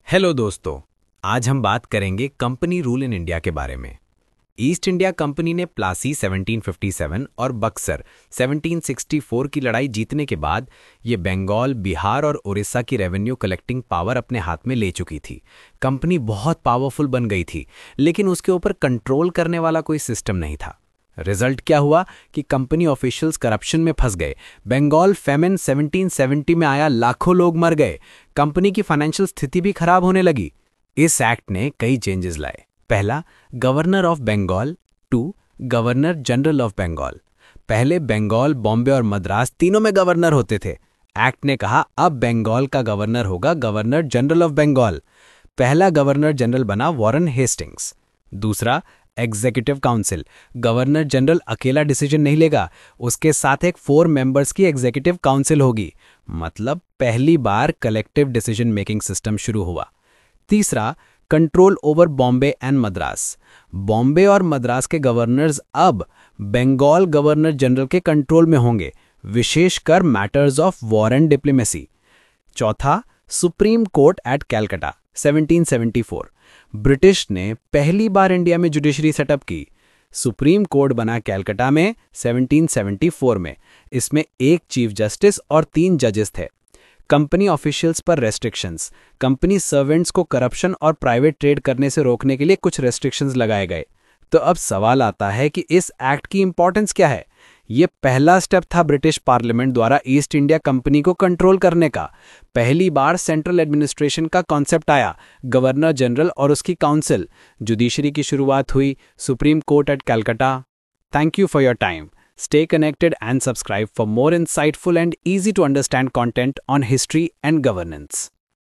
Hello दोस्तों। आज हम बात करेंगे कंपनी रूल इन इंडिया के बारे में। ईस्ट इंडिया कंपनी ने प्लासी 1757 और बक्सर 1764 की लड़ाई जीतने के बाद ये बंगाल, बिहार और उड़ीसा की रेवेन्यू कलेक्टिंग पावर अपने हाथ में ले चुकी थी। कंपनी बहुत पावरफुल बन गई थी, लेकिन उसके ऊपर कंट्रोल करने वाला कोई सिस्टम नहीं था। रिजल्ट क्या हुआ कि कंपनी ऑफिशियल्स करप्शन में फंस गए। बंगाल फेमिन 1770 में आया, लाखों लोग मर गए। कंपनी की फाइनेंशियल स्थिति भी खराब होने लगी। इस एक्ट ने कई चेंजेस लाए। पहला, governor of Bengal. 2, governor general of Bengal. पहले बंगाल, बॉम्बे और मद्रास तीनों में गवर्नर होते थे। एक्ट ने कहा अब बंगाल का गवर्नर होगा गवर्नर जनरल ऑफ बंगाल। पहला गवर्नर जनरल बना वॉरेन हेस्टिंग्स। दूसरा, एग्जीक्यूटिव काउंसिल। गवर्नर जनरल अकेला डिसीजन नहीं लेगा, उसके साथ एक 4 मेंबर्स की एग्जीक्यूटिव काउंसिल होगी। मतलब पहली बार कलेक्टिव डिसीजन मेकिंग सिस्टम शुरू हुआ। तीसरा, control over Bombay and Madras. Bombay और मद्रास के गवर्नर्स अब बंगाल गवर्नर जनरल के कंट्रोल में होंगे, विशेषकर matters of war and diplomacy. चौथा, supreme court at Calcutta 1774। British ने पहली बार इंडिया में जुडिशरी सेटअप की। सुप्रीम कोर्ट बना कैलकाटा में 1774 में। इसमें एक चीफ जस्टिस और 3 जजेस थे। कंपनी ऑफिशियल्स पर रेस्ट्रिक्शंस। कंपनी सर्वेंट्स को करप्शन और प्राइवेट ट्रेड करने से रोकने के लिए कुछ रेस्ट्रिक्शंस लगाए गए। तो अब सवाल आता है कि इस एक्ट की इंपॉर्टेंस क्या है। ये पहला स्टेप था ब्रिटिश पार्लियामेंट द्वारा ईस्ट इंडिया कंपनी को कंट्रोल करने का। पहली बार सेंट्रल एडमिनिस्ट्रेशन का कॉन्सेप्ट आया, गवर्नर जनरल और उसकी काउंसिल। जुडिशरी की शुरुआत हुई, supreme court at Calcutta. Thank you for your time. Stay connected and subscribe for more insightful and easy to understand content on history and governance.